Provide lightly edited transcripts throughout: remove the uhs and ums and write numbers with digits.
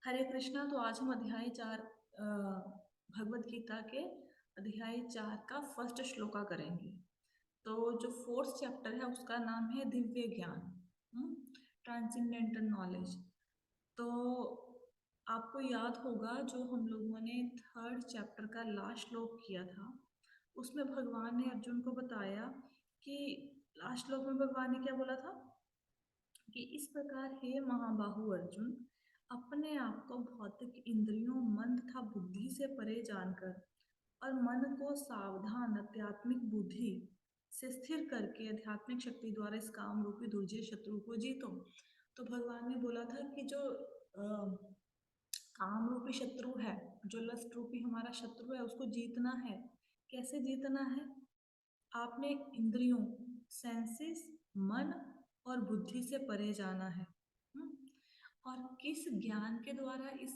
हरे कृष्णा। तो आज हम अध्याय 4 भगवत गीता के अध्याय 4 का फर्स्ट श्लोका करेंगे। तो जो फोर्थ चैप्टर है उसका नाम है दिव्य ज्ञान, ट्रांसेंडेंटल नॉलेज। तो आपको याद होगा जो हम लोगों ने थर्ड चैप्टर का लास्ट श्लोक किया था, उसमें भगवान ने अर्जुन को बताया कि लास्ट श्लोक में भगवान ने क्या बोला था कि इस प्रकार हे महाबाहु अर्जुन, अपने आप को भौतिक इंद्रियों, मन तथा बुद्धि से परे जानकर और मन को सावधान आध्यात्मिक बुद्धि से स्थिर करके आध्यात्मिक शक्ति द्वारा इस काम रूपी दुर्जय शत्रु को जीतो। तो भगवान ने बोला था कि जो काम रूपी शत्रु है, जो लस्ट रूपी हमारा शत्रु है, उसको जीतना है। कैसे जीतना है? आपने इंद्रियों, सेंसेस, मन और बुद्धि से परे जाना है। और किस ज्ञान के द्वारा इस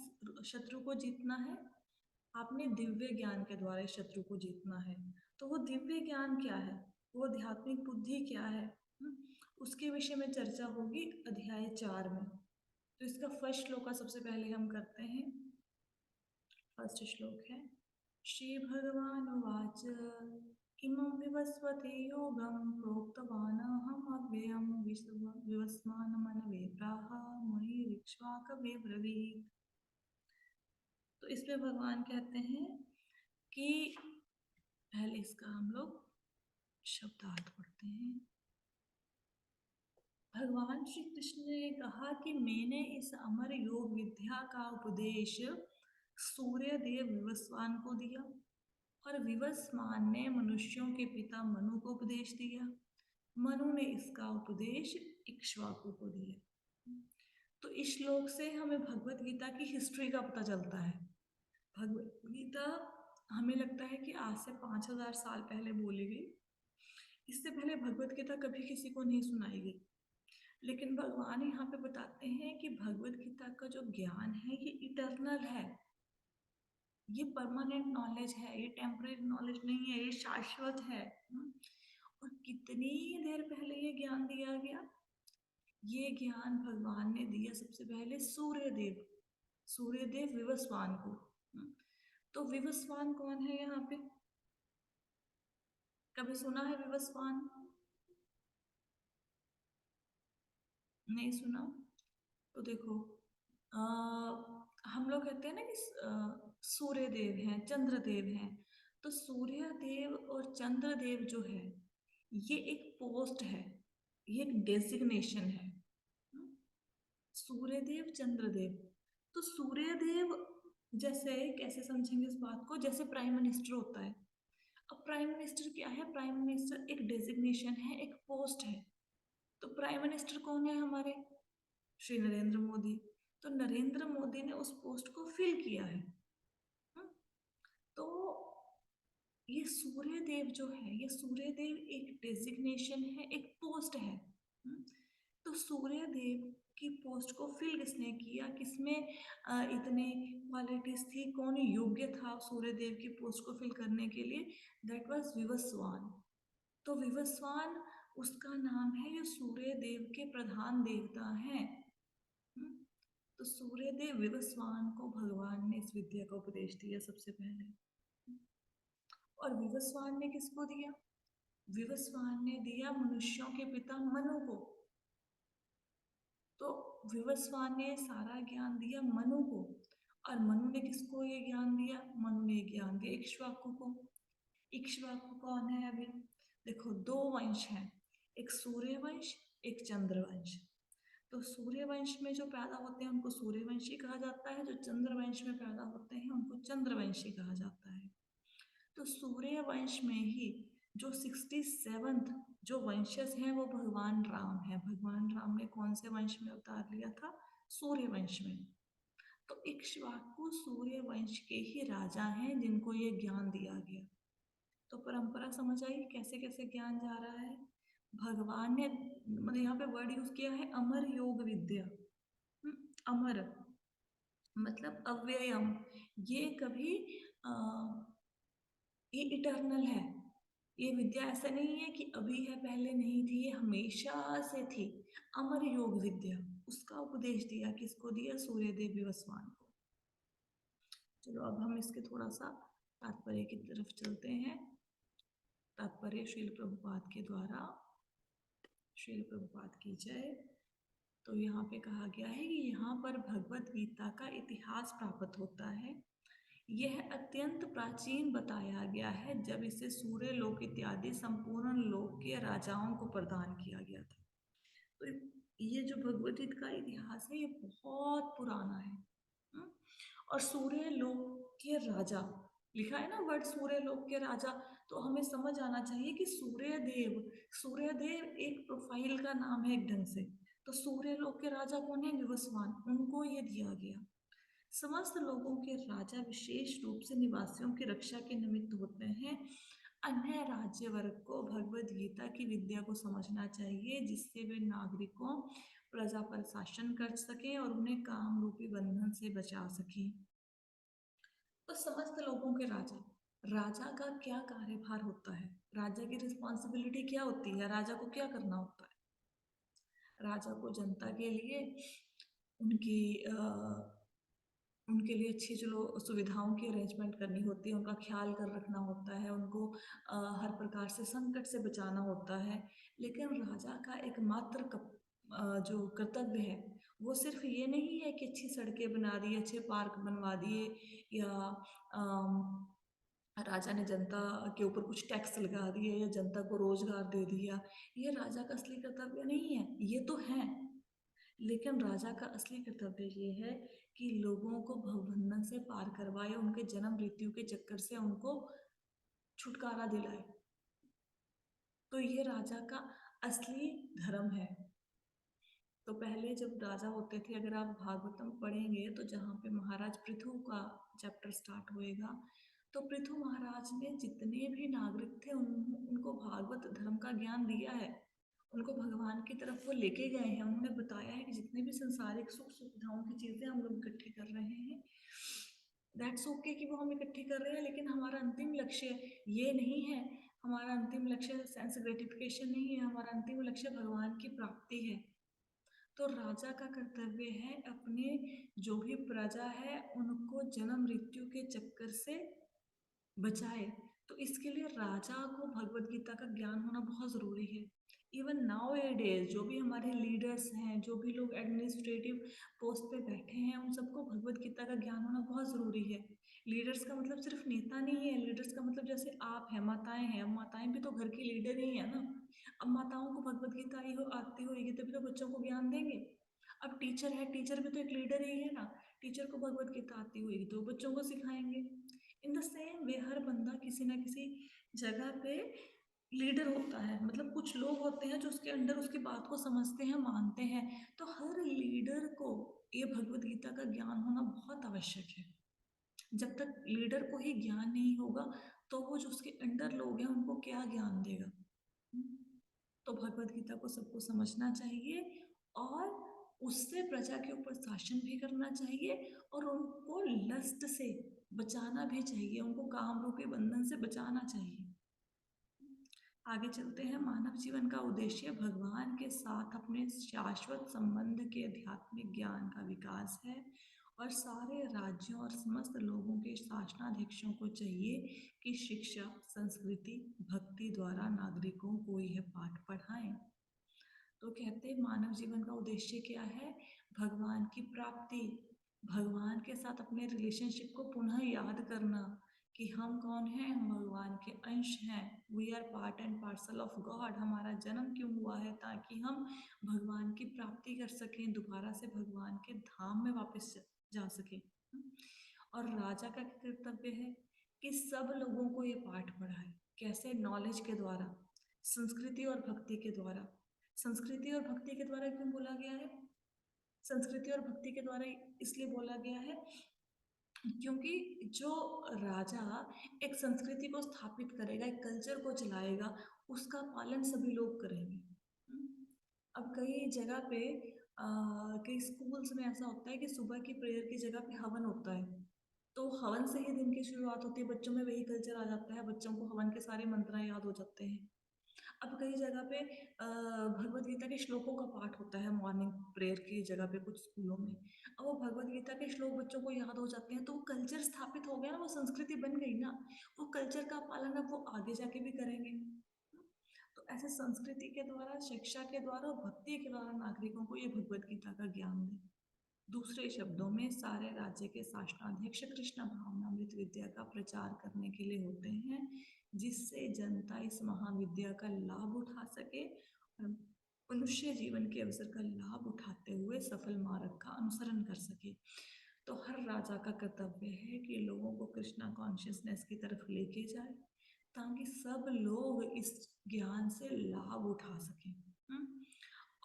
शत्रु को जीतना है? आपने दिव्य ज्ञान के द्वारा इस शत्रु को जीतना है। तो वो दिव्य ज्ञान क्या है, वो आध्यात्मिक बुद्धि क्या है, उसके विषय में चर्चा होगी अध्याय 4 में। तो इसका फर्स्ट श्लोक का सबसे पहले हम करते हैं। फर्स्ट श्लोक है श्री भगवान उवाच इमं विवस्वते योगं प्रोक्तवानहम् अव्ययं विवस्वान्मनवे प्राह मुनिरिक्ष्वाकवे ब्रवीत्। तो इसमें भगवान कहते हैं कि पहले इसका हम लोग शब्दार्थ पढ़ते हैं। भगवान श्री कृष्ण ने कहा कि मैंने इस अमर योग विद्या का उपदेश सूर्यदेव विवस्वान को दिया और विवस्वान ने मनुष्यों के पिता मनु को उपदेश दिया। मनु ने इसका उपदेश इक्ष्वाकु को दिया। तो इस श्लोक से हमें भगवत गीता की हिस्ट्री का पता चलता है। भगवत गीता हमें लगता है कि आज से 5000 साल पहले बोली गई। इससे पहले भगवत गीता कभी किसी को नहीं सुनाई गई, लेकिन भगवान यहाँ पे बताते हैं कि भगवत गीता का जो ज्ञान है ये इटर्नल है, ये परमानेंट नॉलेज है, ये टेम्परेरी नॉलेज नहीं है, ये शाश्वत है। और कितनी देर पहले ये ज्ञान दिया गया? ये ज्ञान भगवान ने दिया सबसे पहले सूर्यदेव विवस्वान को। तो विवस्वान कौन है यहाँ पे? कभी सुना है विवस्वान? नहीं सुना? तो देखो, हम लोग कहते हैं ना कि सूर्यदेव हैं, चंद्रदेव हैं। तो सूर्यदेव और चंद्रदेव जो है ये एक पोस्ट है, ये एक डेजिग्नेशन है। सूर्यदेव, चंद्रदेव। तो सूर्यदेव जैसे, कैसे समझेंगे इस बात को? जैसे प्राइम मिनिस्टर होता है। अब प्राइम मिनिस्टर क्या है? प्राइम मिनिस्टर एक डेजिग्नेशन है, एक पोस्ट है। तो प्राइम मिनिस्टर कौन है हमारे? श्री नरेंद्र मोदी। तो नरेंद्र मोदी ने उस पोस्ट को फिल किया है। तो ये सूर्यदेव जो है, ये सूर्यदेव एक डेजिग्नेशन है, एक पोस्ट है। तो सूर्यदेव की पोस्ट को फिल किसने किया? किसमें इतने क्वालिटीज थी? कौन योग्य था सूर्यदेव की पोस्ट को फिल करने के लिए? That was Vivasvan. तो विवस्वान उसका नाम है, ये सूर्यदेव के प्रधान देवता हैं। तो सूर्यदेव विवस्वान को भगवान ने इस विद्या का उपदेश दिया सबसे पहले। और विवस्वान ने किसको दिया? विवस्वान ने दिया मनुष्यों के पिता मनु को। तो विवस्वान ने सारा ज्ञान दिया मनु को। और मनु ने किसको ये ज्ञान दिया? मनु ने ज्ञान दिया इक्ष्वाकु को। इक्ष्वाकु कौन है? अभी देखो, दो वंश हैं, एक सूर्य वंश, एक चंद्र वंश। तो सूर्य वंश में जो पैदा होते हैं उनको सूर्यवंशी कहा जाता है, जो चंद्र वंश में पैदा होते हैं उनको चंद्रवंशी कहा जाता है। तो सूर्य वंश में ही जो 67th जो वंशज हैं वो भगवान राम है। भगवान राम ने कौन से वंश में अवतार लिया था? सूर्य वंश में। तो इक्ष्वाकु सूर्य वंश के ही राजा हैं जिनको ये ज्ञान दिया गया। तो परंपरा समझ आई कैसे कैसे ज्ञान जा रहा है। भगवान ने मतलब यहाँ पे वर्ड यूज किया है अमर योग विद्या। अमर मतलब अव्ययम। ये कभी ये इटर्नल है। ये विद्या ऐसा नहीं है कि अभी है, पहले नहीं थी, ये हमेशा से थी। अमर योग विद्या। उसका उपदेश दिया, किसको दिया? सूर्यदेव विवस्वान को। चलो अब हम इसके थोड़ा सा तात्पर्य की तरफ चलते हैं। तात्पर्य श्रील प्रभुपाद के द्वारा, श्रील प्रभुपाद की जय। तो यहाँ पे कहा गया है कि यहाँ पर भगवत गीता का इतिहास प्राप्त होता है। यह अत्यंत प्राचीन बताया गया है, जब इसे सूर्य लोक इत्यादि संपूर्ण लोक के राजाओं को प्रदान किया गया था। तो ये जो भगवत गीता का इतिहास है ये बहुत पुराना है। और सूर्य लोक के राजा लिखा है ना, वर्ड सूर्य लोक के राजा, तो हमें समझ आना चाहिए कि सूर्यदेव, सूर्यदेव एक प्रोफाइल का नाम है एक ढंग से। तो सूर्य लोक के राजा कौन है? विवस्वान, उनको ये दिया गया। समस्त लोगों के राजा विशेष रूप से निवासियों की रक्षा के निमित्त होते हैं। अन्य राज्य वर्ग को भगवद गीता की विद्या को समझना चाहिए, जिससे वे नागरिकों प्रजा पर शासन कर सके और उन्हें काम रूपी बंधन से बचा सके। तो समस्त लोगों के राजा, राजा का क्या कार्यभार होता है? राजा की रिस्पॉन्सिबिलिटी क्या होती है? राजा को क्या करना होता है? राजा को जनता के लिए उनकी उनके लिए अच्छी चलो सुविधाओं की अरेंजमेंट करनी होती है, उनका ख्याल कर रखना होता है, उनको हर प्रकार से संकट से बचाना होता है। लेकिन राजा का एकमात्र जो कर्तव्य है वो सिर्फ ये नहीं है कि अच्छी सड़कें बना दी, अच्छे पार्क बनवा दिए, या राजा ने जनता के ऊपर कुछ टैक्स लगा दिए, या जनता को रोजगार दे दिया। ये राजा का असली कर्तव्य नहीं है। ये तो है, लेकिन राजा का असली कर्तव्य ये है कि लोगों को भवबंधन से पार करवाए, उनके जन्म मृत्यु के चक्कर से उनको छुटकारा दिलाए। तो ये राजा का असली धर्म है। तो पहले जब राजा होते थे, अगर आप भागवतम पढ़ेंगे तो जहाँ पे महाराज पृथु का चैप्टर स्टार्ट होएगा, तो पृथु महाराज ने जितने भी नागरिक थे उनको भागवत धर्म का ज्ञान दिया है, उनको भगवान की तरफ वो लेके गए हैं। उन्होंने बताया है कि जितने भी संसारिक सुख सुविधाओं की चीजें हम लोग इकट्ठी कर रहे हैं, दैट्स ओके कि वो हम इकट्ठी कर रहे हैं, लेकिन हमारा अंतिम लक्ष्य ये नहीं है। हमारा अंतिम लक्ष्य सेंस ग्रेटिफिकेशन नहीं है, हमारा अंतिम लक्ष्य भगवान की प्राप्ति है। तो राजा का कर्तव्य है अपने जो भी प्रजा है उनको जन्म मृत्यु के चक्कर से बचाए। तो इसके लिए राजा को भगवत गीता का ज्ञान होना बहुत जरूरी है। इवन नाउ ए डेज जो भी हमारे लीडर्स हैं, जो भी लोग एडमिनिस्ट्रेटिव पोस्ट पे बैठे हैं, उन सबको भगवत गीता का ज्ञान होना बहुत जरूरी है। लीडर्स का मतलब सिर्फ नेता नहीं है, लीडर्स का मतलब जैसे आप हैं, माताएं हैं, माताएं भी तो घर की लीडर ही है ना। अब माताओं को भगवत गीता ही हो आती होगी तभी तो बच्चों को ज्ञान देंगे। अब टीचर है, टीचर भी तो एक लीडर ही है ना। टीचर को भगवत गीता आती होगी तो बच्चों को सिखाएंगे। इन द सेम वे हर बंदा किसी ना किसी जगह पे लीडर होता है। मतलब कुछ लोग होते हैं जो उसके अंडर उसकी बात को समझते हैं, मानते हैं। तो हर लीडर को ये भगवत गीता का ज्ञान होना बहुत आवश्यक है। जब तक लीडर को ही ज्ञान नहीं होगा तो वो जो उसके अंडर लोग हैं उनको क्या ज्ञान देगा? तो भगवत गीता को सबको समझना चाहिए और उससे प्रजा के ऊपर शासन भी करना चाहिए और उनको लस्ट से बचाना भी चाहिए, उनको काम रूपी बंधन से बचाना चाहिए। आगे चलते हैं। मानव जीवन का उद्देश्य भगवान के साथ अपने शाश्वत संबंध के आध्यात्मिक ज्ञान का विकास है और सारे राज्यों और समस्त लोगों के शासनाध्यक्षों को चाहिए कि शिक्षा, संस्कृति, भक्ति द्वारा नागरिकों को यह पाठ पढ़ाएं। तो कहते हैं मानव जीवन का उद्देश्य क्या है? भगवान की प्राप्ति, भगवान के साथ अपने रिलेशनशिप को पुनः याद करना कि हम कौन हैं, हम भगवान के अंश हैं। We are part and parcel of God. हमारा जन्म क्यों हुआ है? ताकि हम भगवान की प्राप्ति कर सकें, दोबारा से भगवान के धाम में वापस जा सकें। और राजा का कर्तव्य है कि सब लोगों को ये पाठ पढ़ाए। कैसे? नॉलेज के द्वारा, संस्कृति और भक्ति के द्वारा। संस्कृति और भक्ति के द्वारा क्यों बोला गया है? संस्कृति और भक्ति के द्वारा इसलिए बोला गया है क्योंकि जो राजा एक संस्कृति को स्थापित करेगा, एक कल्चर को चलाएगा, उसका पालन सभी लोग करेंगे। अब कई जगह पे कई स्कूल्स में ऐसा होता है कि सुबह की प्रेयर की जगह पे हवन होता है। तो हवन से ही दिन की शुरुआत होती है, बच्चों में वही कल्चर आ जाता है, बच्चों को हवन के सारे मंत्र याद हो जाते हैं। अब कई जगह पे भगवत गीता के श्लोकों का पाठ होता है मॉर्निंग प्रेयर की जगह पे कुछ स्कूलों में। अब वो भगवत गीता के श्लोक बच्चों को याद हो जाते हैं तो वो कल्चर स्थापित हो गया ना, वो संस्कृति बन गई ना, वो कल्चर का पालन अब वो आगे जाके भी करेंगे। तो ऐसे संस्कृति के द्वारा, शिक्षा के द्वारा और भक्ति के द्वारा नागरिकों को ये भगवत गीता का ज्ञान दें। दूसरे शब्दों में सारे राज्य के शासनाध्यक्ष कृष्ण भावनामृत विद्या का प्रचार करने के लिए होते हैं, जिससे जनता इस महाविद्या का लाभ उठा सके और मनुष्य जीवन के अवसर का लाभ उठाते हुए सफल मार्ग का अनुसरण कर सके। तो हर राजा का कर्तव्य है कि लोगों को कृष्णा कॉन्शियसनेस की तरफ लेके जाए, ताकि सब लोग इस ज्ञान से लाभ उठा सकें।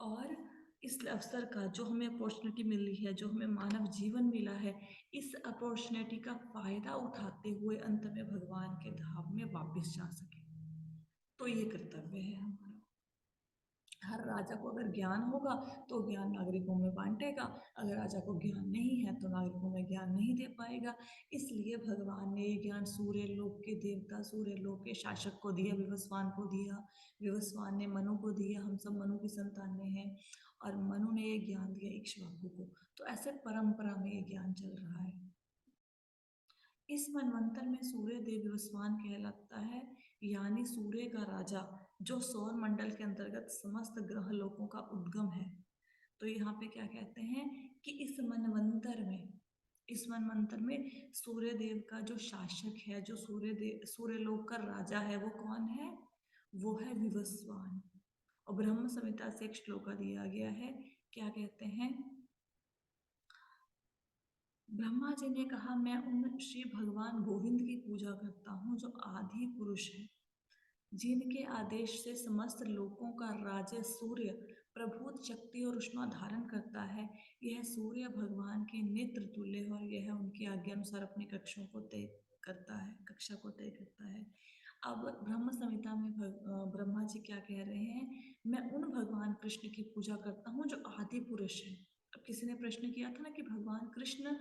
और इस अवसर का, जो हमें अपॉर्चुनिटी मिली है, जो हमें मानव जीवन मिला है, इस अपॉर्चुनिटी का फायदा उठाते हुए अंत में भगवान के धाम में वापस जा सके। तो ये कर्तव्य है हमारा। हर राजा को अगर ज्ञान होगा तो ज्ञान नागरिकों में बांटेगा, अगर राजा को ज्ञान नहीं है तो नागरिकों में ज्ञान नहीं दे पाएगा। इसलिए भगवान ने ये ज्ञान सूर्य लोक के देवता, सूर्य लोक के शासक को दिया, विवस्वान को दिया। विवस्वान ने मनु को दिया, हम सब मनु की संतानें हैं, और मनु ने ये ज्ञान दिया इक्ष्वाकु को। तो ऐसे परंपरा में ये ज्ञान चल रहा है। इस मनवंतर में सूर्य देव विवस्वान कहलाता है, यानी सूर्य का राजा, जो सौर मंडल के अंतर्गत समस्त ग्रह लोकों का उद्गम है। तो यहाँ पे क्या कहते हैं कि इस मनवंतर में सूर्य देव का जो शासक है, जो सूर्य लोक का राजा है, वो कौन है? वो है विवस्वान। और ब्रह्म संहिता से एक श्लोक दिया गया है, क्या कहते हैं? ब्रह्मा जी ने कहा, मैं उन श्री भगवान गोविंद की पूजा करता हूँ जो आदि पुरुष है, जिनके आदेश से समस्त लोकों का राज्य सूर्य प्रभुत शक्ति और उष्मा धारण करता है। यह सूर्य भगवान के नेत्र तुल्य है और यह उनकी आज्ञा अनुसार अपनी कक्षों को तय करता है, कक्षा को तय करता है। अब ब्रह्म संहिता में ब्रह्मा जी क्या कह रहे हैं? मैं उन भगवान कृष्ण की पूजा करता हूँ जो आदि पुरुष है। अब किसी ने प्रश्न किया था ना कि भगवान कृष्ण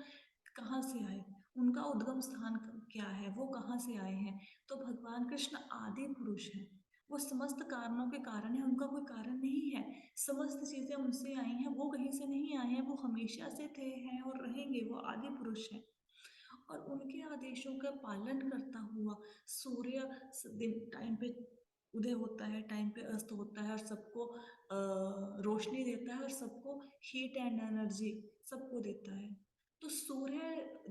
कहाँ से आए, उनका उद्गम स्थान क्या है, वो कहाँ से आए हैं? तो भगवान कृष्ण आदि पुरुष है, वो समस्त कारणों के कारण है, उनका कोई कारण नहीं है। समस्त चीजें उनसे आई हैं, वो कहीं से नहीं आए हैं, वो हमेशा से थे, हैं और रहेंगे, वो आदि पुरुष है। और उनके आदेशों का पालन करता हुआ सूर्य दिन टाइम पे उदय होता है, टाइम पे अस्त होता है, और सबको रोशनी देता है और सबको हीट एंड एनर्जी सबको देता है। तो सूर्य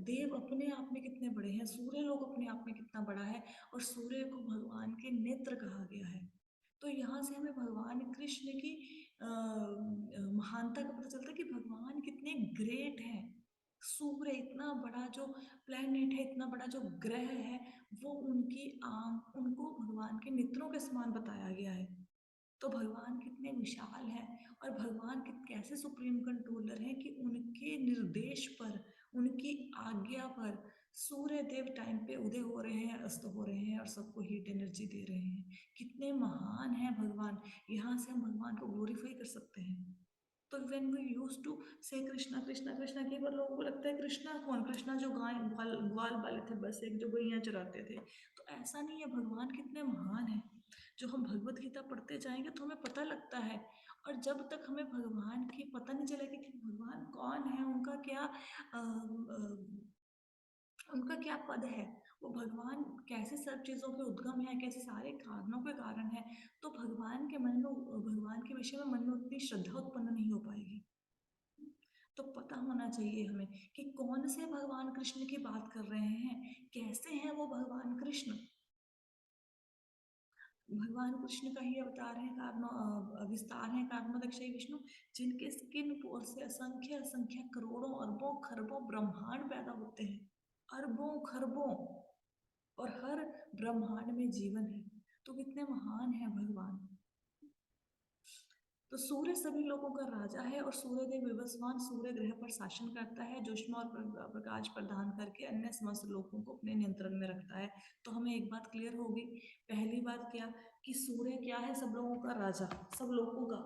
देव अपने आप में कितने बड़े हैं, सूर्य लोग अपने आप में कितना बड़ा है, और सूर्य को भगवान के नेत्र कहा गया है। तो यहाँ से हमें भगवान कृष्ण की महानता का पता चलता है कि भगवान कितने ग्रेट हैं। सूर्य इतना बड़ा जो प्लेनेट है, इतना बड़ा जो ग्रह है, वो उनकी आंख, उनको भगवान के नेत्रों के समान बताया गया है। तो भगवान कितने विशाल हैं, और भगवान कैसे सुप्रीम कंट्रोलर हैं कि उनके निर्देश पर, उनकी आज्ञा पर सूर्य देव टाइम पे उदय हो रहे हैं, अस्त हो रहे हैं, और सबको हीट एनर्जी दे रहे हैं। कितने महान हैं भगवान। यहाँ से हम भगवान को ग्लोरीफाई कर सकते हैं। तो व्हेन वी यूज टू से कृष्णा कृष्णा कृष्णा, कई बार लोगों को लगता है कृष्णा कौन? कृष्णा जो गाय ग्वाल वाले थे, बस एक जो गैया चराते थे। तो ऐसा नहीं है, भगवान कितने महान है। जो हम भगवत गीता पढ़ते जाएंगे तो हमें पता लगता है। और जब तक हमें भगवान की पता नहीं चलेगी कि भगवान कौन है, उनका क्या पद है, वो भगवान कैसे सब चीज़ों के उद्गम है, कैसे सारे कारणों के कारण है, तो भगवान के विषय में मन में उतनी श्रद्धा उत्पन्न नहीं हो पाएगी। तो पता होना चाहिए हमें कि कौन से भगवान कृष्ण की बात कर रहे हैं, कैसे हैं वो भगवान कृष्ण। भगवान कृष्ण का ही अवतार है, विस्तार है कार्मोदक्षय विष्णु, जिनके स्किन पोर से असंख्य असंख्य करोड़ों अरबों खरबों ब्रह्मांड पैदा होते हैं, अरबों खरबों, और हर ब्रह्मांड में जीवन है। तो कितने महान है भगवान। तो सूर्य सभी लोगों का राजा है, और सूर्य देव विवस्वान सूर्य ग्रह पर शासन करता है, ज्योष्मा और प्रकाश प्रदान करके अन्य समस्त लोगों को अपने नियंत्रण में रखता है। तो हमें एक बात क्लियर होगी। पहली बात क्या, कि सूर्य क्या है? सब लोगों का राजा, सब लोगों का।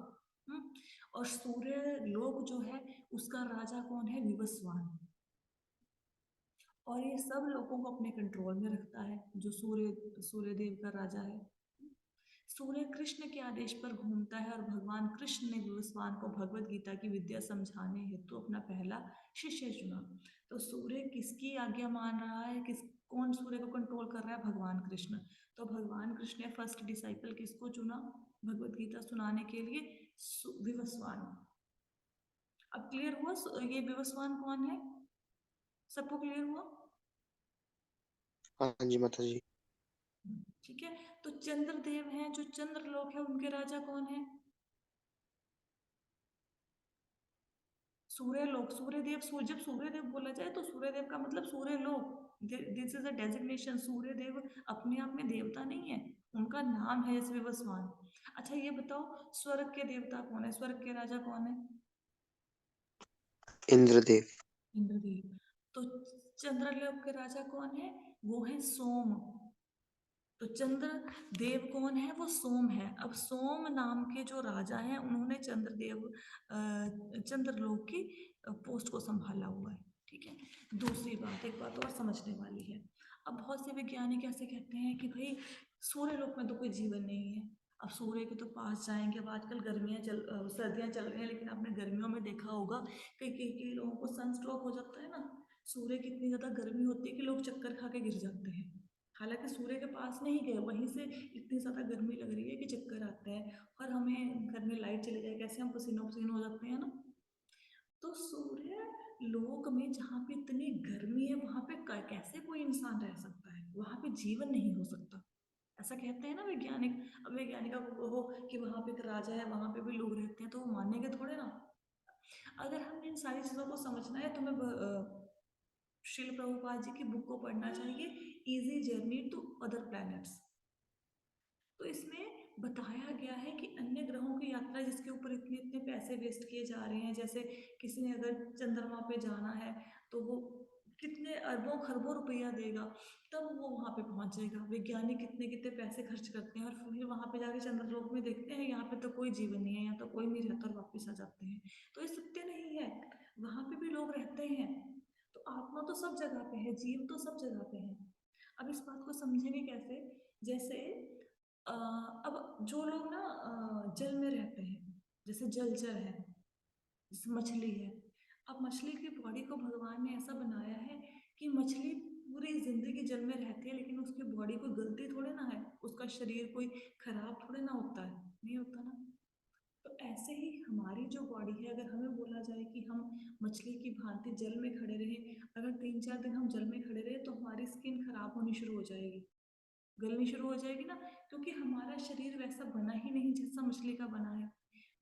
और सूर्य लोक जो है उसका राजा कौन है? विवस्वान। और ये सब लोगों को अपने कंट्रोल में रखता है, जो सूर्य देव का राजा है। सूर्य कृष्ण के आदेश पर घूमता है और भगवान कृष्ण ने विवस्वान को भगवत गीता की विद्या समझाने हेतु अपना पहला शिष्य चुना। तो सूर्य किसकी आज्ञा मान रहा है, किस कौन सूर्य को कंट्रोल कर रहा है? भगवान कृष्ण। तो भगवान कृष्ण ने फर्स्ट डिसाइपल किसको चुना भगवत गीता सुनाने के लिए? विवस्वान। अब क्लियर हुआ ये विवस्वान कौन है? सबको क्लियर हुआ? हाँ जी माता जी। ठीक है। तो चंद्रदेव हैं, जो चंद्रलोक है उनके राजा कौन है? सूर्यलोक। सूर्यदेव, जब सूर्यदेव बोला जाए तो सूर्यदेव का मतलब Suryalok, this is a designation. Suryadev अपने आप में देवता नहीं है, उनका नाम है जैसे विवस्वान। अच्छा ये बताओ स्वर्ग के देवता कौन है, स्वर्ग के राजा कौन है? इंद्रदेव। इंद्रदेव। तो चंद्रलोक के राजा कौन है? वो है सोम। तो चंद्र देव कौन है? वो सोम है। अब सोम नाम के जो राजा हैं उन्होंने चंद्रदेव चंद्रलोक की पोस्ट को संभाला हुआ है। ठीक है। दूसरी बात, एक बात और समझने वाली है। अब बहुत से वैज्ञानिक ऐसे कहते हैं कि भाई सूर्यलोक में तो कोई जीवन नहीं है, अब सूर्य के तो पास जाएंगे। अब आजकल सर्दियां चल रही हैं, लेकिन आपने गर्मियों में देखा होगा कई कई कई लोगों को सनस्ट्रोक हो जाता है ना। सूर्य की इतनी ज्यादा गर्मी होती है कि लोग चक्कर खा के गिर जाते हैं। हालांकि सूर्य के पास नहीं गए, वहीं से इतनी ज़्यादा गर्मी लग रही है कि चक्कर आते हैं, और हमें घर में लाइट चली जाए कैसे हम पसीनो पसीन हो जाते हैं ना। तो सूर्य लोक में जहाँ पे इतनी गर्मी है वहां पे कैसे कोई इंसान रह सकता है? वहां पे जीवन नहीं हो सकता, ऐसा कहते हैं ना वैज्ञानिक। अब वैज्ञानिकों को कहो कि वहां पे एक राजा है, वहां पे भी लोग रहते हैं, तो वो मानेंगे थोड़े ना। अगर हमने इन सारी चीजों को समझना है तो मैं श्रील प्रभुपाद जी की बुक को पढ़ना चाहिए, easy journey to other planets. तो इसमें बताया गया है कि अन्य ग्रहों की यात्रा जिसके ऊपर इतने इतने पैसे वेस्ट किए जा रहे हैं, जैसे किसी ने अगर चंद्रमा पे जाना है तो वो कितने अरबों खरबों रुपया देगा तब वो वहां पे पहुंचेगा। वैज्ञानिक कितने कितने पैसे खर्च करते हैं और फिर वहां पे जाके चंद्रलोक में देखते हैं यहाँ पे तो कोई जीवन नहीं है, यहाँ तो कोई नहीं रहता, और वापिस आ जाते हैं। तो ये सत्य नहीं है, वहां पे भी लोग रहते हैं। तो आत्मा तो सब जगह पे है, जीव तो सब जगह पे है। अब इस बात को समझेंगे कैसे? जैसे अब जो लोग ना जल में रहते हैं, जैसे जलचर है, जैसे मछली है। अब मछली की बॉडी को भगवान ने ऐसा बनाया है कि मछली पूरी जिंदगी जल में रहती है, लेकिन उसकी बॉडी कोई गलती थोड़े ना है, उसका शरीर कोई खराब थोड़े ना होता है, नहीं होता ना। तो ऐसे ही हमारी जो बॉडी है, अगर हमें बोला जाए कि हम मछली की भांति जल में खड़े रहें, अगर 3-4 दिन हम जल में खड़े रहे तो हमारी स्किन खराब होनी शुरू हो जाएगी, गलनी शुरू हो जाएगी ना, क्योंकि हमारा शरीर वैसा बना ही नहीं जैसा मछली का बना है।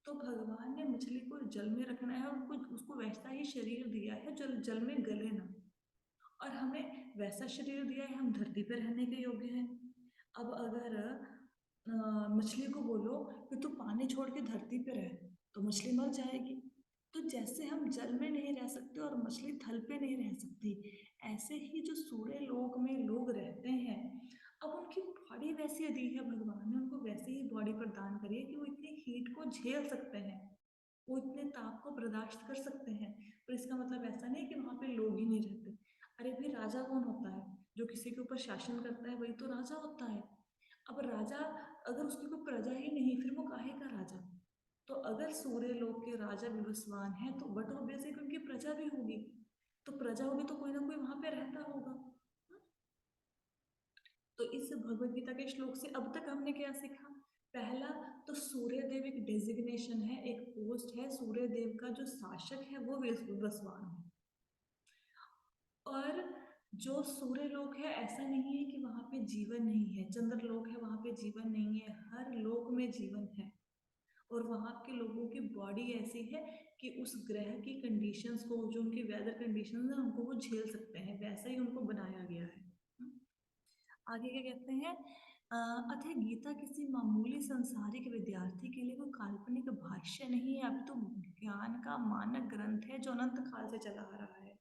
तो भगवान ने मछली को जल में रखना है, उनको उसको वैसा ही शरीर दिया है जो जल में गले ना, और हमें वैसा शरीर दिया है, हम धरती पर रहने के योग्य हैं। अब अगर मछली को बोलो कि तू पानी छोड़ के धरती पे रह, तो मछली मर जाएगी। तो जैसे हम जल में नहीं रह सकते और मछली थल पे नहीं रह सकती, ऐसे ही जो सूर्य लोक में लोग रहते हैं, अब उनकी बॉडी वैसी दी है भगवान ने उनको, वैसे ही बॉडी प्रदान करी है कि वो इतनी हीट को झेल सकते हैं, वो इतने ताप को बर्दाश्त कर सकते हैं। पर इसका मतलब ऐसा नहीं कि वहां पे लोग ही नहीं रहते। अरे भाई राजा कौन होता है? जो किसी के ऊपर शासन करता है वही तो राजा होता है। अब राजा अगर उसकी कोई प्रजा ही नहीं, फिर वो काहे का राजा? तो अगर सूर्य लोक के राजा विवस्वान है तो बट ऑब्वियसली उनकी प्रजा भी होगी, तो प्रजा होगी तो कोई ना कोई वहां पे रहता होगा। तो इस भगवत गीता के श्लोक से अब तक हमने क्या सीखा? पहला, तो सूर्यदेव एक डेजिग्नेशन है, एक पोस्ट है, सूर्यदेव का जो शासक है वो विवस्वान है। और जो सूर्य लोक है ऐसा नहीं है कि वहां पे जीवन नहीं है, चंद्र लोक है वहां पे जीवन नहीं है, हर लोक में जीवन है। और वहां के लोगों की बॉडी ऐसी है कि उस ग्रह की कंडीशंस को, जो उनकी वेदर कंडीशंस है उनको वो झेल सकते हैं, वैसा ही उनको बनाया गया है। आगे क्या कहते हैं? अतः गीता किसी मामूली संसारिक विद्यार्थी के लिए कोई काल्पनिक भाष्य नहीं है, अब तो ज्ञान का मानक ग्रंथ है जो अनंत काल से चला आ रहा है।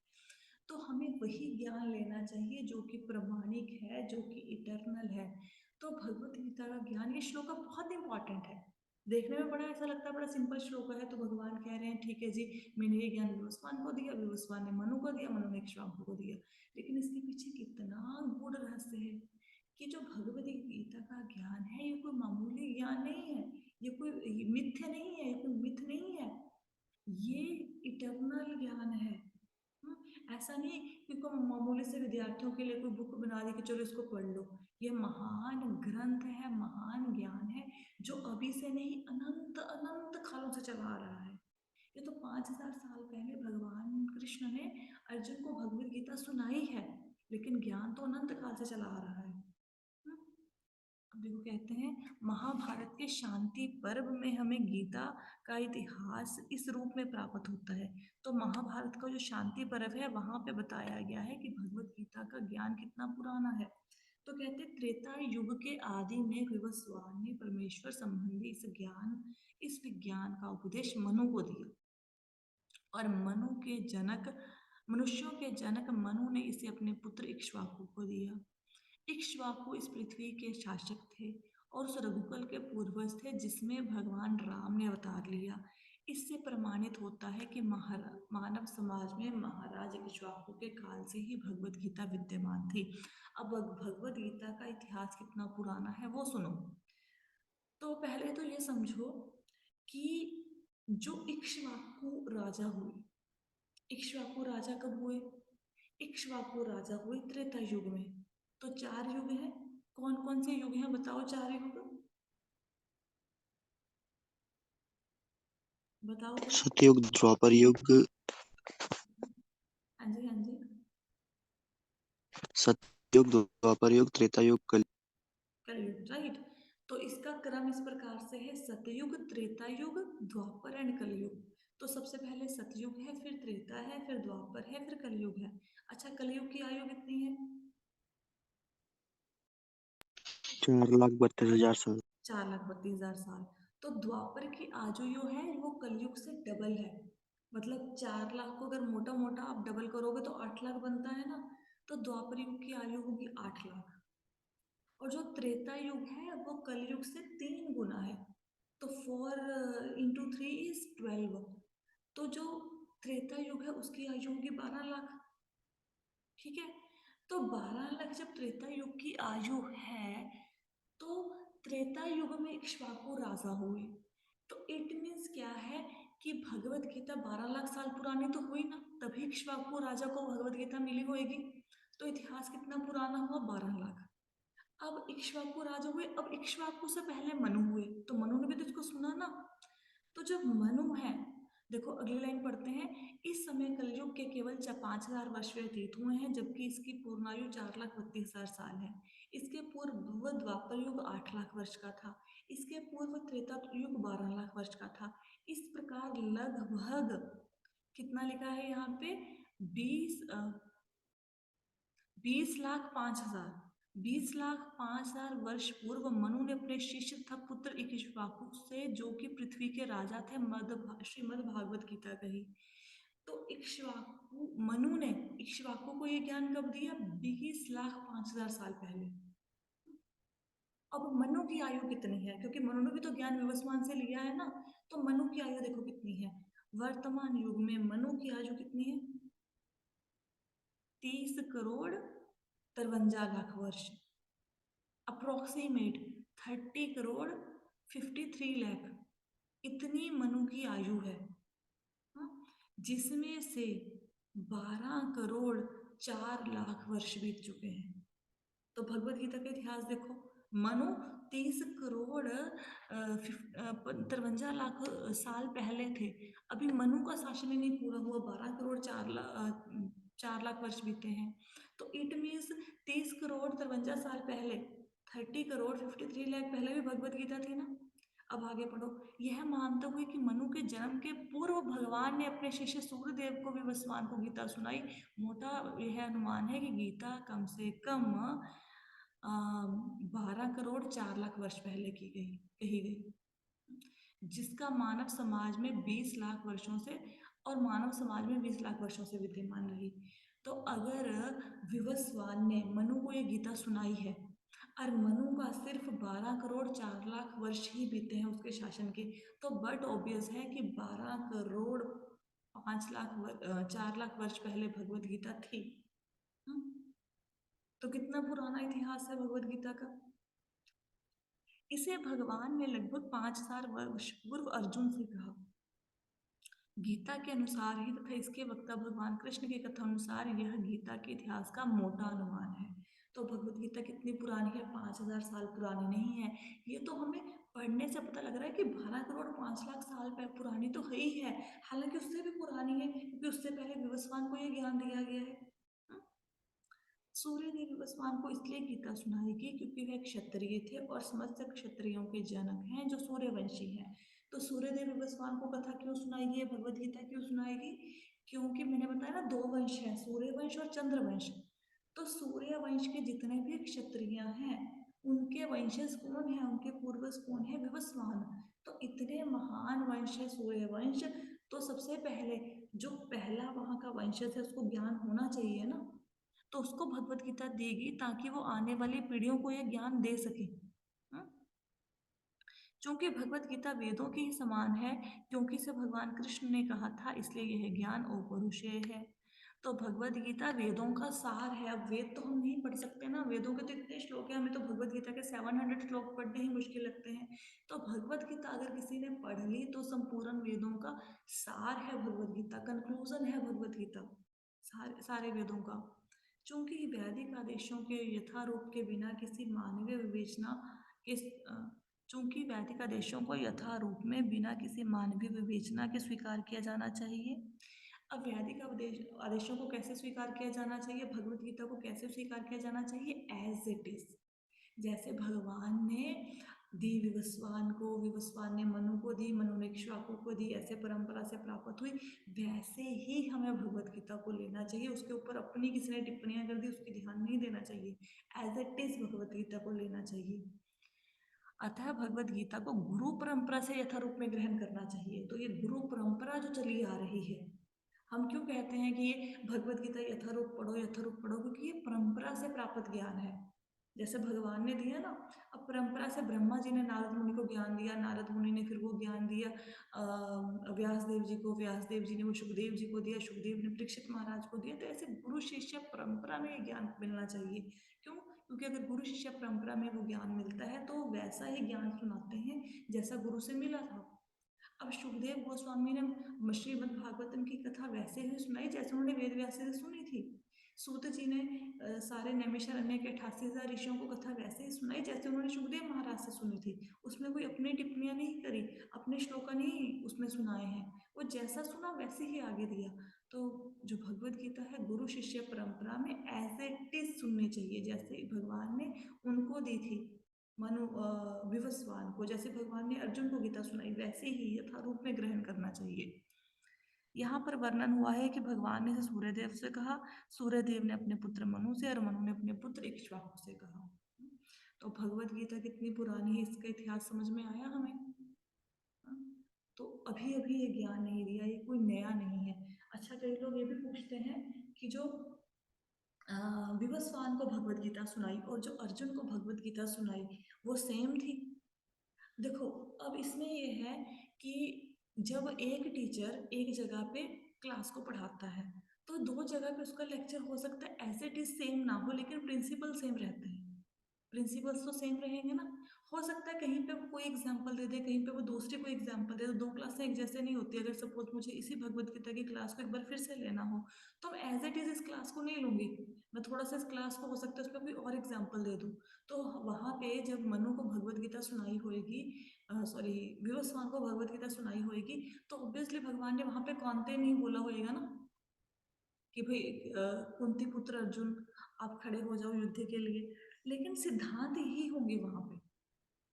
तो हमें वही ज्ञान लेना चाहिए जो कि प्रमाणिक है, जो कि इटर्नल है। तो भगवत गीता का ज्ञान, ये श्लोक बहुत इंपॉर्टेंट है। देखने में बड़ा ऐसा लगता है बड़ा सिंपल श्लोक है, तो भगवान कह रहे हैं ठीक है जी, मैंने ये ज्ञान विवस्वान को दिया, विवस्वान ने मनु को दिया, मनु ने इक्ष्वाकु को दिया। लेकिन इसके पीछे कितना गूढ़ रहस्य है, कि जो भगवद गीता का ज्ञान है ये कोई मामूली ज्ञान नहीं है, ये कोई मिथ्य नहीं है, ये कोई मिथ नहीं है, ये इटर्नल ज्ञान है। ऐसा नहीं कि कोई मामूली से विद्यार्थियों के लिए कोई बुक बना दी कि चलो इसको पढ़ लो। ये महान ग्रंथ है, महान ज्ञान है, जो अभी से नहीं अनंत अनंत कालों से चला आ रहा है। ये तो 5000 साल पहले भगवान कृष्ण ने अर्जुन को भगवत गीता सुनाई है, लेकिन ज्ञान तो अनंत काल से चला आ रहा है। अब देखो कहते हैं महाभारत के शांति पर्व में हमें गीता का इतिहास इस रूप में प्राप्त होता है। तो महाभारत का जो शांति पर्व है वहां पे बताया गया है कि भगवत गीता का ज्ञान कितना पुराना है। तो कहते हैं त्रेता युग के आदि में विवस्वान ने परमेश्वर संबंधी इस विज्ञान का उपदेश मनु को दिया, और मनुष्यों के जनक मनु ने इसे अपने पुत्र इक्ष्वाकु को दिया। इक्ष्वाकु इस पृथ्वी के शासक थे और उस रघुकुल के पूर्वज थे जिसमें भगवान राम ने अवतार लिया। इससे प्रमाणित होता है कि मानव समाज में महाराज इक्ष्वाकु के काल से ही भगवत गीता विद्यमान थी। अब भगवत गीता का इतिहास कितना पुराना है वो सुनो। तो पहले तो ये समझो कि जो इक्ष्वाकु राजा हुए, इक्ष्वाकु राजा कब हुए? इक्ष्वाकु राजा हुए त्रेता युग में। तो 4 युग हैं। कौन कौन से युग हैं बताओ? 4 युग बताओ तो। सतयुग, द्वापर युग, हाँ जी हाँ जी। सतयुग, द्वापर युग, त्रेता युग, कलयुग, राइट। तो इसका क्रम इस प्रकार से है: सतयुग, त्रेता युग, द्वापर एंड कलयुग। तो सबसे पहले सतयुग है, फिर त्रेता है, फिर द्वापर है, फिर कलयुग है। अच्छा, कलयुग की आयु कितनी है? 4,32,000 साल। 4,32,000 साल। तो द्वापर की आयु जो है वो कलयुग से डबल है। मतलब 4 लाख को अगर मोटा मोटा आप डबल करोगे तो 8 लाख बनता है ना। तो द्वापर युग की आयु होगी 8 लाख। और जो त्रेता युग है वो कलयुग से 3 गुना है। तो 4 × 3 = 12। तो जो त्रेता युग है उसकी आयु होगी 12 लाख। ठीक है। तो 12 लाख जब त्रेता युग की आयु है, तो त्रेता युग में इक्ष्वाकु राजा हुए। तो इट मीन्स क्या है कि भगवत गीता 12 लाख साल पुरानी तो हुई ना, तभी इक्ष्वाकु राजा को भगवत गीता मिली होगी। तो इतिहास कितना पुराना हुआ? 12 लाख। अब इक्ष्वाकु राजा हुए, अब इक्ष्वाकु से पहले मनु हुए, तो मनु ने भी तो इसको सुना ना। तो जब मनु है, देखो अगली लाइन पढ़ते हैं: इस समय कलयुग के केवल 5,000 वर्ष व्यतीत हुए हैं, जबकि इसकी पूर्णायु 4,32,000 साल है। इसके पूर्व द्वापर युग 8 लाख वर्ष का था। इसके पूर्व त्रेता युग 12 लाख वर्ष का था। इस प्रकार लगभग कितना लिखा है यहाँ पे? 20,05,000, 20,05,000 वर्ष पूर्व मनु ने अपने शिष्य तथा पुत्र इक्ष्वाकु से, जो कि पृथ्वी के राजा थे, श्रीमद् भागवत गीता कही। तो इक्ष्वाकु मनु ने इक्ष्वाकु को ये ज्ञान कब दिया? 20,05,000 साल पहले। अब मनु की आयु कितनी है? क्योंकि मनु ने भी तो ज्ञान विवस्वान से लिया है ना। तो मनु की आयु देखो कितनी है। वर्तमान युग में मनु की आयु कितनी है? 30,53,53,00,000 वर्ष। अप्रोक्सीमेट 30,53,00,000 इतनी मनु की आयु है। हाँ? जिसमें से 12,04,00,000 वर्ष बीत चुके हैं। तो भगवत गीता का इतिहास देखो, मनु 30,53,00,000 साल पहले थे। अभी मनु का शासन ही नहीं पूरा हुआ, 12,04,00,000 वर्ष बीते हैं। तो इट मीन्स 30,53,00,000 साल पहले, 30,53,00,000 पहले भी भगवत गीता थी ना। अब आगे पढ़ो। यह मानते हुए कि मनु के जन्म के पूर्व भगवान ने अपने शिष्य सूर्यदेव को विवस्वान को गीता सुनाई, मोटा यह अनुमान है कि गीता कम से कम 12,04,00,000 वर्ष पहले कही गई, जिसका मानव समाज में 20 लाख वर्षों से, और मानव समाज में 20 लाख वर्षों से विद्यमान रही। तो अगर विवस्वान ने मनु को ये गीता सुनाई है, और मनु का सिर्फ 12,04,00,000 वर्ष ही बीते हैं उसके शासन के, तो बट ऑब्वियस है कि 12,05,04,00,000 वर्ष पहले भगवत गीता थी। तो कितना पुराना इतिहास है भगवत गीता का। इसे भगवान ने लगभग 5,000 वर्ष पूर्व अर्जुन से कहा। गीता के अनुसार ही तथा इसके वक्ता भगवान कृष्ण के कथा अनुसार यह गीता के इतिहास का मोटा अनुमान है। तो भगवत गीता कितनी पुरानी है? 5,000 साल पुरानी नहीं है। ये तो हमें पढ़ने से पता लग रहा है कि 12 करोड़ 5 लाख साल पुरानी तो है ही है। हालांकि उससे भी पुरानी है, क्योंकि उससे पहले विवस्वान को ये ज्ञान दिया गया है। सूर्यदेव विवस्वान को इसलिए गीता सुनाएगी क्योंकि वे क्षत्रिय थे और समस्त क्षत्रियों के जनक हैं, जो सूर्यवंशी हैं। तो सूर्यदेव विवस्वान को कथा क्यों सुनाएगी, भगवत गीता क्यों सुनाएगी? क्योंकि मैंने बताया ना, दो वंश हैं, सूर्यवंश और चंद्रवंश। तो सूर्यवंश के जितने भी क्षत्रिय हैं, उनके वंशज कौन है, उनके पूर्वज कौन है? विवस्वान। तो इतने महान वंश है सूर्यवंश, तो सबसे पहले जो पहला वहां का वंशज है उसको ज्ञान होना चाहिए ना, तो उसको भगवत गीता देगी ताकि वो आने वाली पीढ़ियों को यह ज्ञान दे सके। हम्म? चूंकि भगवत गीता वेदों के ही समान है, क्योंकि इसे भगवान कृष्ण ने कहा था, इसलिए यह ज्ञान अपौरुषेय है। तो भगवत गीता वेदों का सार है। अब वेद तो हम नहीं पढ़ सकते ना, वेदों के तो इतने श्लोक हैं, हमें तो भगवत गीता के 700 श्लोक पढ़ने ही मुश्किल लगते हैं। तो भगवत गीता अगर किसी ने पढ़ ली तो संपूर्ण वेदों का सार है भगवत गीता, कंक्लूजन है भगवत गीता सारे सारे वेदों का। चूंकि वैदिक आदेशों के यथारूप के बिना किसी मानवीय विवेचना के चूंकि वैदिक आदेशों को यथारूप में बिना किसी मानवीय विवेचना के स्वीकार किया जाना चाहिए। अब वैदिक आदेशों को कैसे स्वीकार किया जाना चाहिए, भगवत गीता को कैसे स्वीकार किया जाना चाहिए? As it is. जैसे भगवान ने दी विवस्वान को, विवस्वान ने मनु को दी, मनु ने इक्ष्वाकु को दी, ऐसे परंपरा से प्राप्त हुई, वैसे ही हमें भगवत गीता को लेना चाहिए। उसके ऊपर अपनी किसी ने टिप्पणियां कर दी, उसकी ध्यान नहीं देना चाहिए। As it is Bhagavad Gita को लेना चाहिए। अतः भगवत गीता को गुरु परंपरा से यथारूप में ग्रहण करना चाहिए। तो ये गुरु परंपरा जो चली आ रही है, हम क्यों कहते हैं कि ये भगवत गीता यथारूप पढ़ो, यथारूप पढ़ो? क्योंकि ये परंपरा से प्राप्त ज्ञान है। जैसे भगवान ने दिया ना, अब परंपरा से ब्रह्मा जी ने नारद मुनि को ज्ञान दिया, नारद मुनि ने फिर वो ज्ञान दिया व्यास देव जी को, व्यास देव जी ने वो सुखदेव जी को दिया, सुखदेव ने परीक्षित महाराज को दिया। तो ऐसे गुरु शिष्य परंपरा में ये ज्ञान मिलना चाहिए। क्यों? क्योंकि अगर गुरु शिष्य परंपरा में वो ज्ञान मिलता है तो वैसा ही ज्ञान सुनाते हैं जैसा गुरु से मिला था। अब सुखदेव गोस्वामी ने श्रीमद् भागवतम की कथा वैसे ही सुनाई जैसे उन्होंने वेद व्यास से सुनी थी। सूत जी ने सारे नैमिषारण्य के 88,000 ऋषियों को कथा वैसे ही सुनाई जैसे उन्होंने सुखदेव महाराज से सुनी थी। उसमें कोई अपनी टिप्पणियां नहीं करी, अपने श्लोका नहीं उसमें सुनाए हैं, वो जैसा सुना वैसे ही आगे दिया। तो जो भगवत गीता है गुरु शिष्य परंपरा में एज इट इज सुननी चाहिए, जैसे भगवान ने उनको दी थी मनु विवस्वान को, जैसे भगवान ने अर्जुन को गीता सुनाई वैसे ही यथारूप में ग्रहण करना चाहिए। यहाँ पर वर्णन हुआ है कि भगवान ने सूर्यदेव से कहा, सूर्यदेव ने अपने पुत्र मनु से और मनु ने अपने पुत्र इक्ष्वाकु से कहा। तो भगवत गीता कितनी पुरानी है, इसका इतिहास समझ में आया हमें। तो अभी अभी ये ज्ञान नहीं दिया, ये कोई नया नहीं है। अच्छा, कई लोग ये भी पूछते हैं कि जो विवस्वान को भगवत गीता सुनाई और जो अर्जुन को भगवत गीता सुनाई वो सेम थी। देखो, अब इसमें ये है कि जब एक टीचर एक जगह पे क्लास को पढ़ाता है तो दो जगह पे उसका लेक्चर हो सकता है एज इट इज सेम ना हो, लेकिन प्रिंसिपल सेम रहते हैं। प्रिंसिपल्स तो सेम रहेंगे ना। हो सकता है कहीं पे वो कोई एग्जाम्पल दे दे, कहीं पे वो दूसरी कोई एग्जाम्पल दे दे, दो क्लासें एक जैसे नहीं होती। अगर सपोज मुझे इसी भगवत गीता की क्लास को एक बार फिर से लेना हो तो मैं एज इट इज इस क्लास को नहीं लूंगी, मैं थोड़ा सा इस क्लास को हो सकता है उसमें कोई और एग्जाम्पल दे दूँ। तो वहाँ पे जब मनु को भगवत गीता सुनाई होगी, सॉरी विवस्वान को भगवत गीता सुनाई होगी, तो ऑब्वियसली भगवान ने वहाँ पे कौनते नहीं बोला होगा ना कि भाई कुंती पुत्र अर्जुन आप खड़े हो जाओ युद्ध के लिए। लेकिन सिद्धांत यही होंगे वहां पे,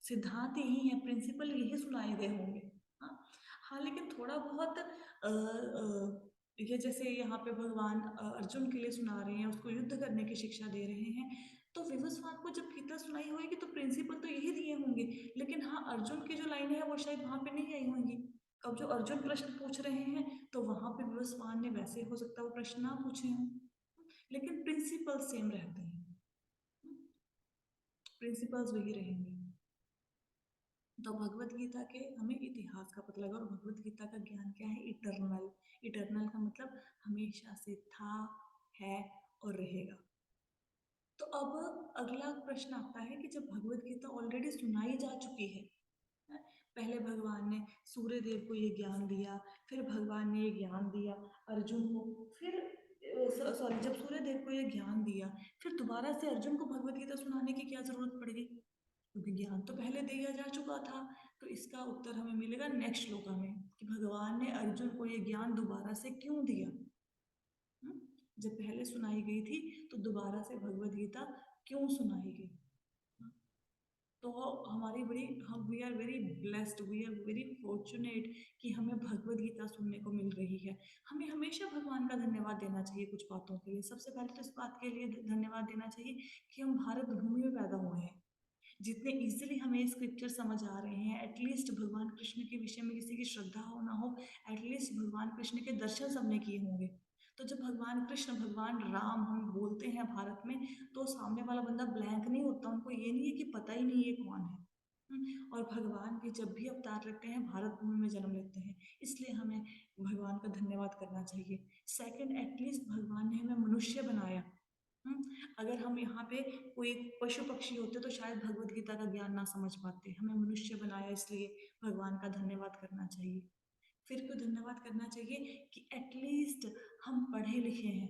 सिद्धांत यही है, प्रिंसिपल यही सुनाए गए होंगे। हाँ हाँ, लेकिन थोड़ा बहुत ये जैसे यहाँ पे भगवान अर्जुन के लिए सुना रहे हैं, उसको युद्ध करने की शिक्षा दे रहे हैं, तो विवस्वान को जब गीता सुनाई होगी तो प्रिंसिपल तो यही दिए होंगे। लेकिन हाँ, अर्जुन की जो लाइनें हैं वो शायद वहां पे नहीं आई होंगी। अब जो अर्जुन प्रश्न पूछ रहे हैं तो वहां पे विवस्वान ने वैसे हो सकता है वो प्रश्न ना पूछे हों, लेकिन प्रिंसिपल सेम रहते हैं, प्रिंसिपल्स वही रहेंगे। तो भगवत गीता के हमें इतिहास का पता लगा, और भगवत गीता का ज्ञान क्या है? इटरनल। इटरनल का मतलब हमेशा से था, है और रहेगा। तो अब अगला प्रश्न आता है कि जब भगवत गीता ऑलरेडी सुनाई जा चुकी है, पहले भगवान ने सूर्य देव को ये ज्ञान दिया, फिर भगवान ने ये ज्ञान दिया अर्जुन को, फिर सॉरी जब सूर्य देव को ये ज्ञान दिया, फिर दोबारा से अर्जुन को भगवत गीता सुनाने की क्या जरूरत पड़ गई, क्योंकि ज्ञान तो पहले दिया जा चुका था। तो इसका उत्तर हमें मिलेगा नेक्स्ट श्लोका में कि भगवान ने अर्जुन को ये ज्ञान दोबारा से क्यों दिया। जब पहले सुनाई गई थी तो दोबारा से भगवत गीता क्यों सुनाई गई। तो हमारी बड़ी हम we are very blessed, we are very fortunate कि हमें भगवत गीता सुनने को मिल रही है। हमें हमेशा भगवान का धन्यवाद देना चाहिए कुछ बातों के लिए। सबसे पहले तो इस बात के लिए धन्यवाद देना चाहिए कि हम भारत भूमि में पैदा हुए हैं, जितने इजीली हमें स्क्रिप्चर समझ आ रहे हैं। एटलीस्ट भगवान कृष्ण के विषय में किसी की श्रद्धा हो ना हो, एटलीस्ट भगवान कृष्ण के दर्शन सबने किए होंगे। तो जब भगवान कृष्ण भगवान राम हम बोलते हैं भारत में, तो सामने वाला बंदा ब्लैंक नहीं होता, उनको ये नहीं है कि पता ही नहीं ये कौन है। और भगवान भी जब भी अवतार लेते हैं भारत भूमि में जन्म लेते हैं, इसलिए हमें भगवान का धन्यवाद करना चाहिए। सेकंड, एटलीस्ट भगवान ने हमें मनुष्य बनाया। अगर हम यहाँ पे कोई पशु पक्षी होते तो शायद भगवत गीता का ज्ञान ना समझ पाते। हमें मनुष्य बनाया, इसलिए भगवान का धन्यवाद करना चाहिए। फिर क्यों धन्यवाद करना चाहिए कि एटलीस्ट हम पढ़े लिखे हैं।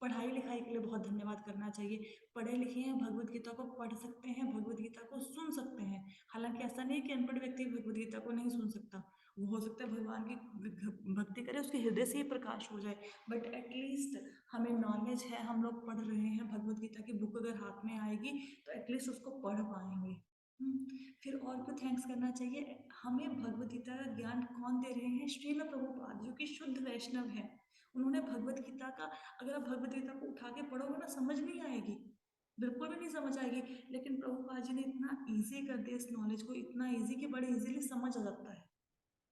पढ़ाई लिखाई के लिए बहुत धन्यवाद करना चाहिए। पढ़े लिखे हैं, भगवत गीता को पढ़ सकते हैं, भगवत गीता को सुन सकते हैं। हालांकि ऐसा नहीं कि अनपढ़ व्यक्ति भगवत गीता को नहीं सुन सकता, वो हो सकता है भगवान की भक्ति करे, उसके हृदय से ही प्रकाश हो जाए, बट एटलीस्ट हमें नॉलेज है, हम लोग पढ़ रहे हैं। भगवत गीता की बुक अगर हाथ में आएगी तो एटलीस्ट उसको पढ़ पाएंगे। फिर और क्यों थैंक्स करना चाहिए, हमें भगवत गीता का ज्ञान कौन दे रहे हैं, श्रील प्रभुपाद जो कि शुद्ध वैष्णव है। उन्होंने भगवत गीता का, अगर आप भगवत गीता को उठा के पढ़ोगे ना, समझ नहीं आएगी, बिल्कुल भी नहीं समझ आएगी। लेकिन प्रभुपाद जी ने इतना इजी कर दिया इस नॉलेज को, इतना इजी कि बड़े इजीली समझ आ जाता है।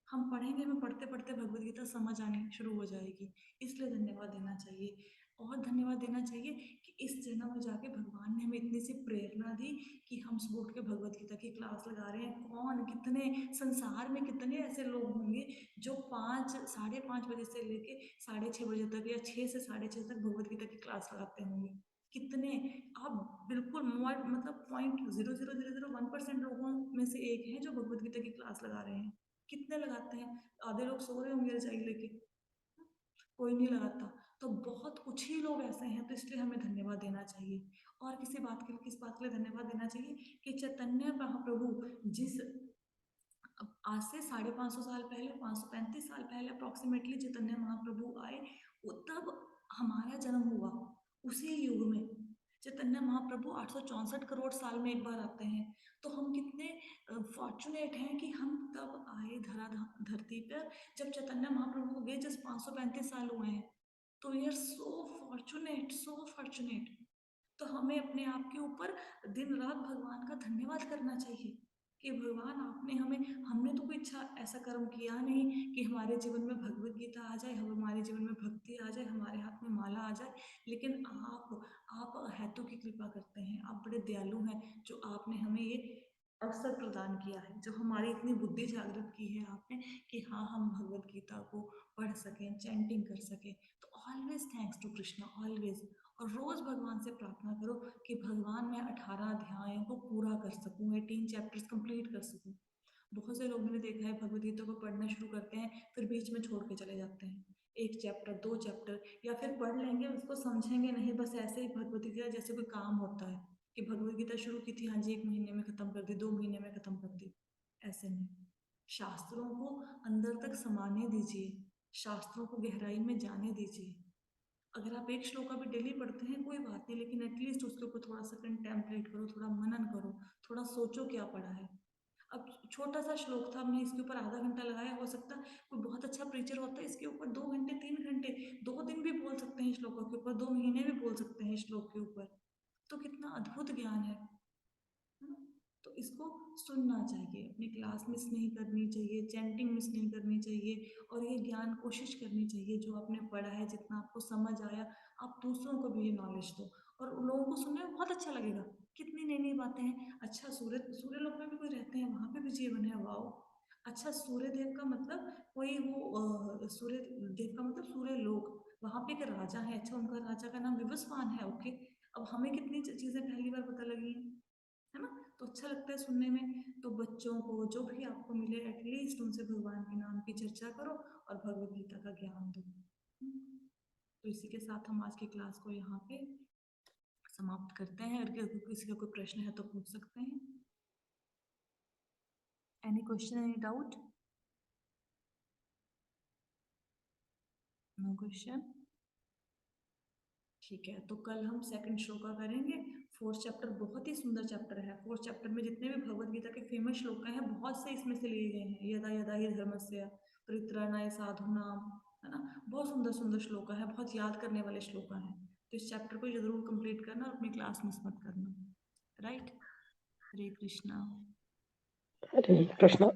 हम पढ़ेंगे, हमें पढ़ते पढ़ते भगवत गीता समझ आनी शुरू हो जाएगी। इसलिए धन्यवाद देना चाहिए। और धन्यवाद देना चाहिए कि इस जन्म में जाके भगवान ने हमें इतनी सी प्रेरणा दी कि हम सुबह उठ के भगवत गीता की क्लास लगा रहे हैं। कौन, कितने संसार में कितने ऐसे लोग होंगे जो 5 साढ़े 5 बजे से लेके 6:30 बजे तक या 6 से 6:30 तक भगवत गीता की क्लास लगाते होंगे। कितने, आप बिल्कुल मतलब 0.0001% लोगों में से एक है जो भगवत गीता की क्लास लगा रहे हैं। कितने लगाते हैं, आधे लोग सो रहे होंगे रजाई लेके, कोई नहीं लगाता। तो बहुत कुछ ही लोग ऐसे हैं, तो इसलिए हमें धन्यवाद देना चाहिए। और किसी बात के लिए, किस बात के लिए धन्यवाद देना चाहिए कि चैतन्य महाप्रभु जिस आज से 550 साल पहले, 535 साल पहले अप्रोक्सीमेटली चैतन्य महाप्रभु आए, तब हमारा जन्म हुआ। उसी युग में चैतन्य महाप्रभु 864 करोड़ साल में एक बार आते हैं। तो हम कितने फॉर्चुनेट हैं कि हम तब आए धरती पर जब चैतन्य महाप्रभु को गए जस्ट 535 साल हुए हैं। तो we are so fortunate, so fortunate. तो हमें अपने आप के ऊपर दिन रात भगवान का धन्यवाद करना चाहिए कि भगवान आपने हमें, हमने तो कोई अच्छा ऐसा कर्म किया नहीं कि हमारे जीवन में भगवत गीता आ जाए, हमारे जीवन में भक्ति आ जाए, हमारे हाथ में माला आ जाए। लेकिन आप हेतु की कृपा करते हैं, आप बड़े दयालु हैं जो आपने हमें ये अवसर प्रदान किया है, जो हमारी इतनी बुद्धि जागृत की है आपने कि हाँ हम भगवत गीता को पढ़ सकें, चैंटिंग कर सकें। तो always thanks to Krishna, always. और रोज भगवान से प्रार्थना करो कि भगवान मैं 18 अध्यायों को पूरा कर सकूं, 18 चैप्टर्स कंप्लीट कर सकूं। बहुत से लोग मैंने देखा है भगवद गीता को पढ़ना शुरू करते हैं, फिर बीच में छोड़ के चले जाते हैं। 1 चैप्टर 2 चैप्टर, या फिर पढ़ लेंगे उसको समझेंगे नहीं, बस ऐसे ही भगवद गीता जैसे कोई काम होता है कि भगवद गीता शुरू की थी, हाँ जी 1 महीने में खत्म कर दी, 2 महीने में खत्म कर दी। ऐसे नहीं, शास्त्रों को अंदर तक समाने दीजिए, शास्त्रों को गहराई में जाने दीजिए। अगर आप एक श्लोका भी डेली पढ़ते हैं कोई बात नहीं, लेकिन एटलीस्ट उसके ऊपर थोड़ा सा कंटेम्पलेट करो, थोड़ा मनन करो, थोड़ा सोचो क्या पढ़ा है। अब छोटा सा श्लोक था, हमने इसके ऊपर आधा घंटा लगाया, हो सकता है कोई बहुत अच्छा प्रीचर होता है इसके ऊपर 2 घंटे 3 घंटे, 2 दिन भी बोल सकते हैं श्लोकों के ऊपर, 2 महीने भी बोल सकते हैं श्लोक के ऊपर। तो कितना अद्भुत ज्ञान है ना? तो इसको सुनना चाहिए, अपनी क्लास मिस नहीं करनी चाहिए, चैंटिंग मिस नहीं करनी चाहिए, और ये ज्ञान कोशिश करनी चाहिए जो आपने पढ़ा है, जितना आपको समझ आया, आप दूसरों को भी ये नॉलेज दो। और उन लोगों को सुनने में बहुत अच्छा लगेगा, कितनी नई नई बातें हैं। अच्छा, सूर्य सूर्य लोक में भी कोई रहते हैं, वहां पे भी जीवन है, वाओ। अच्छा, सूर्य देव का मतलब कोई वो सूर्य देव का मतलब सूर्य लोक, वहां पे एक राजा है, अच्छा उनका राजा का नाम विवस्वान है, ओके। अब हमें कितनी चीजें पहली बार पता लगी हैं, है ना? तो अच्छा लगता है सुनने में। तो बच्चों को जो भी आपको मिले एटलीस्ट उनसे भगवान के नाम की चर्चा करो और भगवत गीता का ज्ञान दो। तो इसी के साथ हम आज की क्लास को यहाँ पे समाप्त करते हैं। अगर किसी का कोई प्रश्न है तो पूछ सकते हैं। Any question, any doubt? No question. ठीक है, तो कल हम सेकंड श्लोक का करेंगे। फोर्थ चैप्टर बहुत ही सुंदर चैप्टर है। फोर्थ चैप्टर में जितने भी भगवत गीता के फेमस श्लोक हैं बहुत से इसमें से लिए गए हैं। यदा यदा ही धर्मस्य परित्राणाय साधूनाम, है ना? बहुत सुंदर सुंदर श्लोक है, बहुत याद करने वाले श्लोक हैं। तो इस चैप्टर को जरूर कंप्लीट करना और अपनी क्लास मिस मत करना। राइट? हरे कृष्णा। हरे कृष्ण।